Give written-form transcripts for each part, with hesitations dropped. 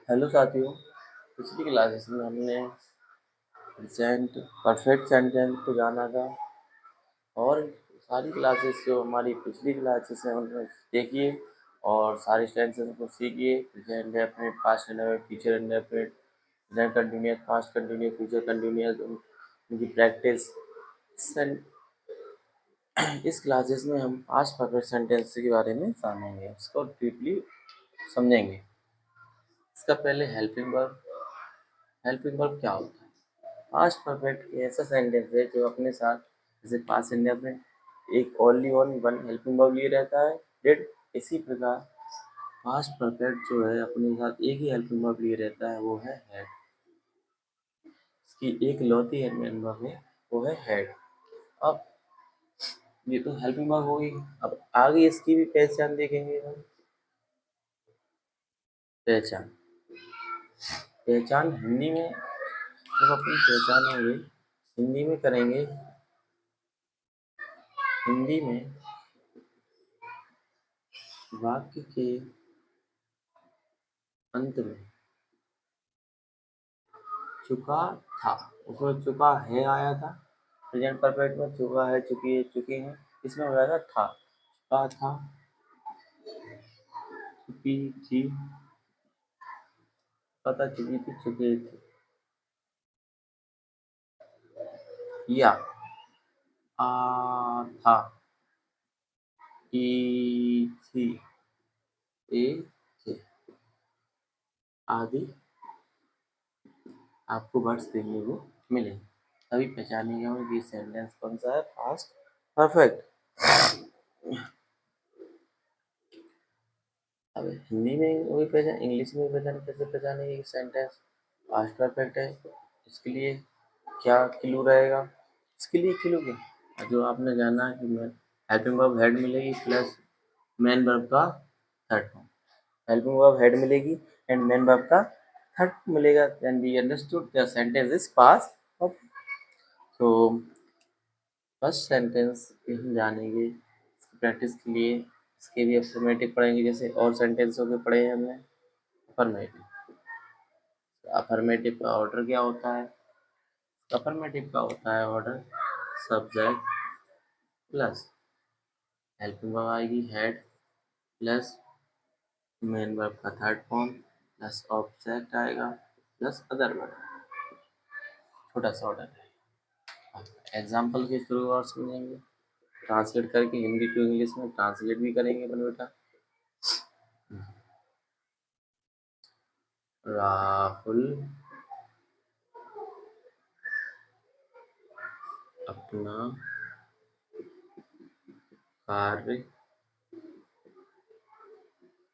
Hello साथियों। पिछली classes में हमने प्रेजेंट परफेक्ट सेंटेंस को जाना था और सारी क्लासेस जो हमारी पिछली क्लासेस हैं उनमें देखिए और सारी टेंसेस को सीखिए। Present indefinite, past indefinite, future indefinite, present continuous, past continuous, future continuous, उनकी प्रैक्टिस। इस क्लासेस में हम पास्ट परफेक्ट सेंटेंस के बारे में जानेंगे, इसको डीपली समझेंगे। इसका पहले हेल्पिंग वर्ब क्या होता है। पास्ट परफेक्ट ऐसा सेंटेंस है जो अपने साथ, जैसे पास्ट इंडेफिनिट एक ओनली वन हेल्पिंग वर्ब लिए रहता है, डिड। इसी प्रकार पास्ट परफेक्ट जो है अपने साथ एक ही हेल्पिंग वर्ब लिए रहता है, वो है हैड। इसकी एक लौती हेल्पिंग वर्ब है, वो है हैड। अब ये तो हेल्पिंग वर्ब हो गई। अब आगे इसकी भी पहचान देखेंगे हम। पहचान पहचान हिंदी में जब अपनी पहचानेंगे, हिंदी में करेंगे। हिंदी में वाक्य के अंत में चुका था, उसमें चुका है आया था। प्रेजेंट परफेक्ट में चुका है, चुकी है, चुके हैं। इसमें हो जाएगा था। चुका था, चुकी थी, पता, चुकी थी, चुके थे। या था, ई थी, ए थे आदि आपको वर्ड्स देखने को मिले, तभी पहचानेंगे कि सेंटेंस कौन सा है, पास्ट परफेक्ट। अब हिंदी में वही पहचान, इंग्लिश में पहचान, कैसे पहचानेंगे कि सेंटेंस पास्ट परफेक्ट है। इसके लिए क्या क्लू रहेगा। इसके लिए क्लू क्या, जो आपने जाना है कि मैं हेल्पिंग वर्ब हेड मिलेगी प्लस मेन वर्ब का third form. Helping verb had मिलेगी एंड मेन वर्ब का थर्ड मिलेगा, then we understood the sentence is past perfect. तो फर्स्ट सेंटेंस हम जानेंगे। प्रैक्टिस के लिए इसके भी अफर्मेटिव पढ़ेंगे, जैसे और सेंटेंसों के पढ़े हैं हमने। अफर्मेटिव, अफर्मेटिव का ऑर्डर क्या होता है। अफर्मेटिव का होता है order subject plus helping verb आएगी हेड प्लस मेन वर्ब का थर्ड फॉर्म प्लस ऑब्जेक्ट आएगा प्लस अदर वर्ब। छोटा सा ऑर्डर है। एग्जाम्पल के थ्रू और समझेंगे, ट्रांसलेट करके हिंदी टू इंग्लिश में ट्रांसलेट भी करेंगे अपन बेटा। राहुल अपना कार्य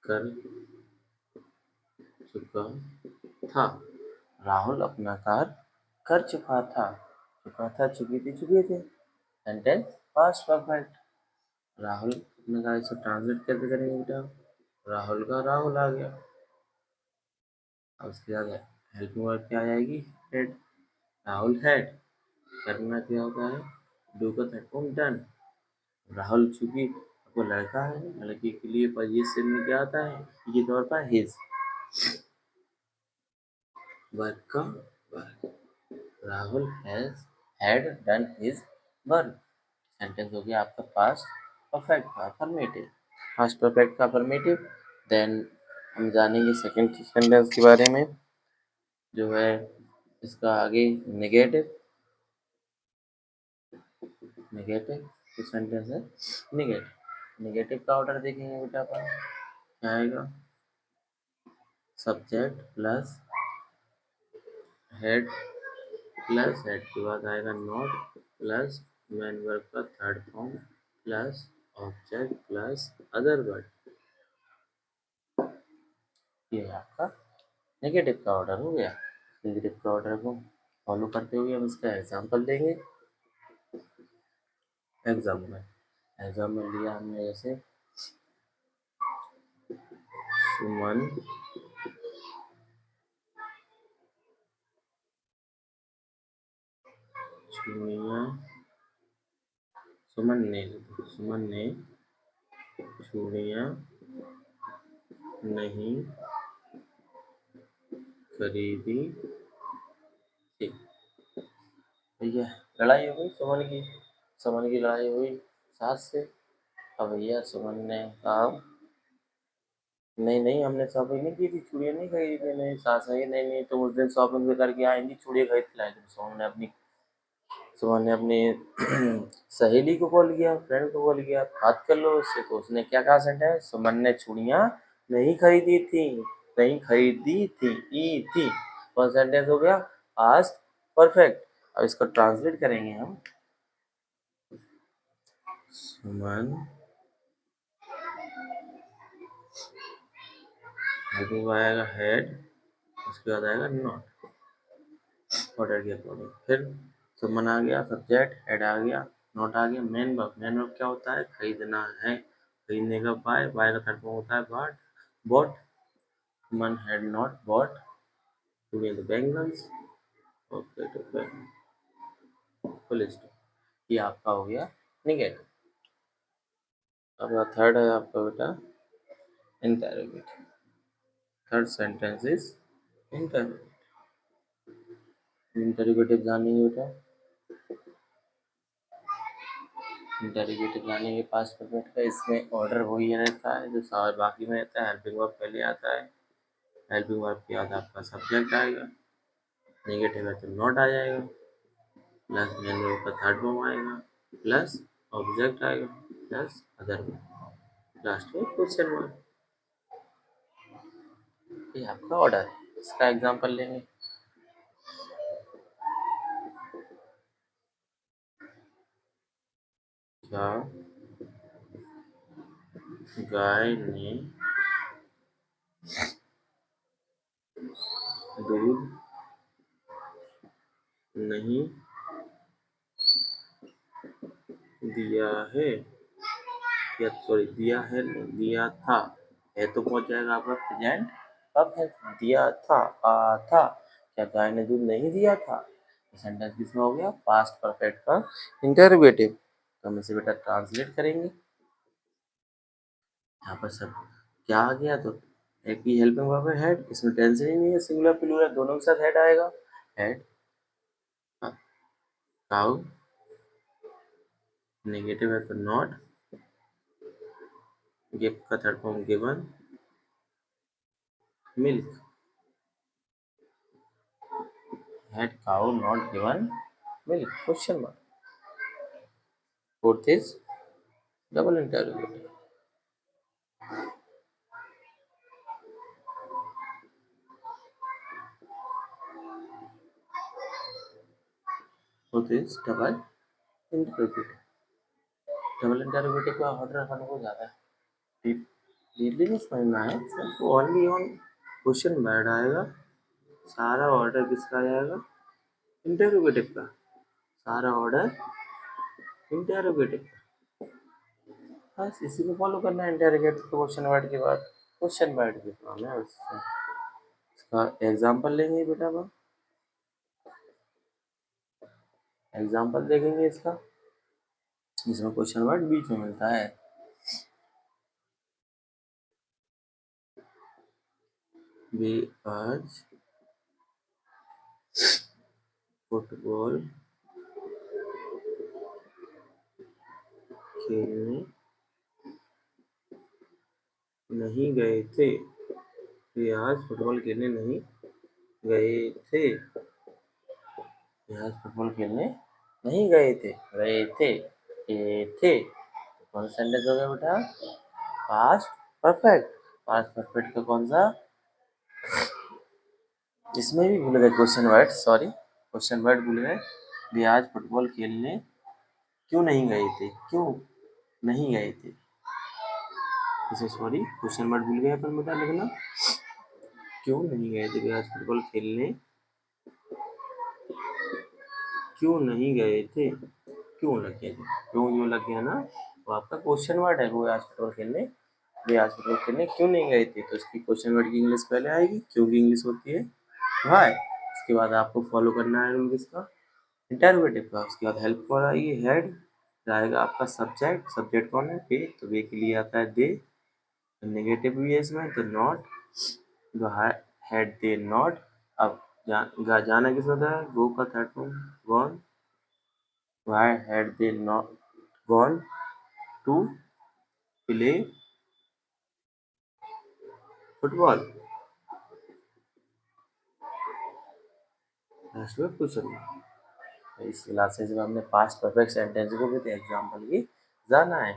कर चुका था। राहुल अपना कार्य कर चुका था। चुका था, चुकी थी, चुके थे। Sentence past perfect. राहुल अपने कार्य से ट्रांसलेट कैसे करेंगे बेटा, राहुल का राहुल आ गया। अब उसके बाद हेल्पिंग वर्ब क्या आ जाएगी, हेड। राहुल हेड, करना क्या होता है, डू का थर्ड फॉर्म डन। राहुल चूंकि वो लड़का है, लड़के के लिए पोजीशन में क्या आता है, ये तौर पर हिज, वर्क का work. Rahul has had done his work. Sentence हो गया आपका पास्ट परफेक्ट का अफर्मेटिव। पास्ट परफेक्ट का अफर्मेटिव। देन हम जानेंगे सेकंड सेंटेंस के बारे में, जो है इसका आगे नेगेटिव। नेगेटिव सेंटेंस है नेगेटिव। नेगेटिव का ऑर्डर देखेंगे बेटा अपन, क्या आएगा, subject plus head plus head के बाद आएगा नॉट प्लस मेन वर्ब का third form plus object plus other word. ये है आपका नेगेटिव का ऑर्डर हो गया। नेगेटिव का ऑर्डर को फॉलो करते हुए हम इसका एग्जाम्पल देंगे। एग्जाम्पल लिया हमने, जैसे सुमन चूड़ियाँ, सुमन ने चूड़ियाँ नहीं खरीदी थी। भैया लड़ाई हो गई सुमन की लड़ाई हुई सास से। अब भैया सुमन ने कहा नहीं नहीं हमने शॉपिंग नहीं की थी, चूड़ियाँ नहीं खरीदी थी। नहीं सास ने नहीं नहीं तुम उस दिन शॉपिंग भी करके आई थी, चूड़ियाँ खरीद के लाई थी। सुमन ने अपनी सहेली को कॉल किया, फ्रेंड को कॉल किया, बात कर लो उससे। तो उसने क्या कहा सेंटेंस, सुमन ने चूड़ियाँ नहीं खरीदी थी, नहीं खरीदी थी, ई थी। कौन सेंटेंस हो गया, पास्ट परफेक्ट। अब इसको ट्रांसलेट करेंगे हम। सुमन आएगा हेड, उसके बाद आएगा नॉट, ऑर्डर के अकॉर्डिंग। फिर सुमन आ गया सब्जेक्ट, हेड आ गया, नॉट आ गया, मेन वर्ब। मेन वर्ब क्या होता है, खरीदना है। खरीदने का बाय, बाय का थर्ड फॉर्म होता है bought. Bought, Suman had not bought today the bangles. Okay तो फुल स्टॉप। ये आपका हो गया निगेटिव। अब थर्ड है आपका बेटा interrogative. Third sentence is interrogative. Interrogative जानेंगे बेटा, इंटरोगेटिव जानेंगे पास्ट परफेक्ट का। इसमें ऑर्डर वही रहता है जो सारे बाकी में रहता है। हेल्पिंग वर्ब पहले आता है, हेल्पिंग वर्ब के बाद आपका सब्जेक्ट आएगा, नेगेटिव है तो नॉट आ जाएगा, प्लस मेन वर्ब का थर्ड फॉर्म आएगा, प्लस ऑब्जेक्ट आएगा, प्लस अदर वर्ब, लास्ट में क्वेश्चन मार्क। ये आपका ऑर्डर है। इसका एग्जांपल लेंगे। क्या गाय ने दूध नहीं दिया है, या सॉरी दिया है नहीं, दिया था। है तो पहुंच जाएगा आपका प्रेजेंट। अब है दिया था, था। क्या गाय ने दूध नहीं दिया था। सेंटेंस किसमें हो गया, पास्ट परफेक्ट का इंटरोगेटिव। तो हम इसे बेटा ट्रांसलेट करेंगे। यहाँ पर सब क्या आ गया, तो एक ही हेल्पिंग वर्ब है हेड, इसमें टेंशन ही नहीं है, सिंगुलर प्लूरल दोनों के साथ हेड आएगा। हेड काउ, नेगेटिव है तो नॉट, गिव का third form given, milk. had cow not given milk? Question mark. Fourth is double interrogative. Fourth is double interrogative. Double interrogative का ऑर्डर अपन को ज़्यादा डीपली नहीं समझना है, सिर्फ ओनली ऑन क्वेश्चन वर्ड आएगा। सारा ऑर्डर किसका आएगा, इंटरोगेटिव का। सारा ऑर्डर इंटरोगेटिव का। बस इसी को फॉलो करना है। इंटरोगेटिव के क्वेश्चन वर्ड के बाद क्वेश्चन वर्ड के फॉर्म है उससे। इसका एग्जाम्पल लेंगे बेटा, अब एग्जाम्पल देखेंगे इसका, जिसमें क्वेश्चन वर्ड बीच में मिलता है। वे आज फुटबॉल खेलने नहीं गए थे। वे आज फुटबॉल खेलने नहीं गए थे। वे आज फुटबॉल खेलने नहीं गए थे, गए थे, गए थे। कौन सा सेंटेंस हो गया बेटा, पास्ट परफेक्ट। पास्ट परफेक्ट का कौन सा, इसमें भी भूल गए question word, sorry question word भूल गए। वे आज फुटबॉल खेलने क्यों नहीं गए थे, क्यों नहीं गए थे, इसे सॉरी क्वेश्चन वर्ड भूल गए अपन बेटा लिखना। क्यों नहीं गए थे, वे आज फुटबॉल खेलने क्यों नहीं गए थे, क्यों लग गया, क्यों यूं लग गया ना, तो आपका क्वेश्चन वर्ड है। वो आज फुटबॉल खेलने, वे आज फुटबॉल खेलने क्यों नहीं गए थे, तो इसकी क्वेश्चन वर्ड की इंग्लिश पहले आएगी, क्यों की इंग्लिश होती है व्हाई। उसके बाद आपको फॉलो करना है रूल किसका, इंटरोगेटिव का। उसके बाद हेल्प पर आएगी हेड, आएगा आपका सब्जेक्ट। सब्जेक्ट कौन है, वे, तो वे के लिए आता है दे। नेगेटिव भी है इसमें तो नॉट, जो हैड दे नॉट अब जाना किस होता है? गो का third form gone. Why had they not gone to play football? Last में क्वेश्चन। इस क्लासेज में हमने पास्ट परफेक्ट सेंटेंस को भी एग्जाम्पल भी जाना है।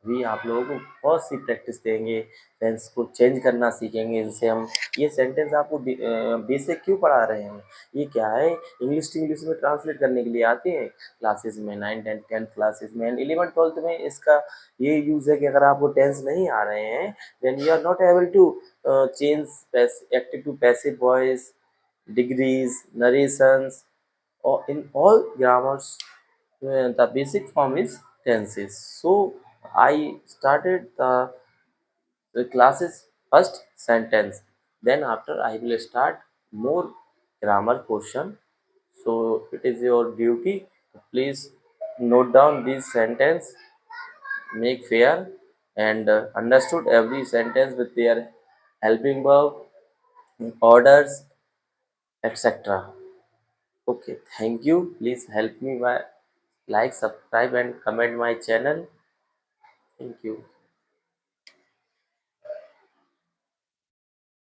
अभी आप लोगों को बहुत सी प्रैक्टिस देंगे, टेंस को चेंज करना सीखेंगे। जैसे हम ये सेंटेंस आपको बेसिक क्यों पढ़ा रहे हैं, ये क्या है, इंग्लिश टू इंग्लिश में ट्रांसलेट करने के लिए आते हैं क्लासेस में, 9th 10th क्लासेस में एंड 11th 12th में। इसका ये यूज़ है कि अगर आपको टेंस नहीं आ रहे हैं then you are not able to change active to passive voice, degrees, narrations, or in all grammars the basic form is tenses. So I started the classes first sentence, then after I will start more grammar portion. So it is your duty to please note down this sentence, make fair and understood every sentence with their helping verb, orders, etc. Okay, thank you. Please help me by like, subscribe and comment my channel. Thank you.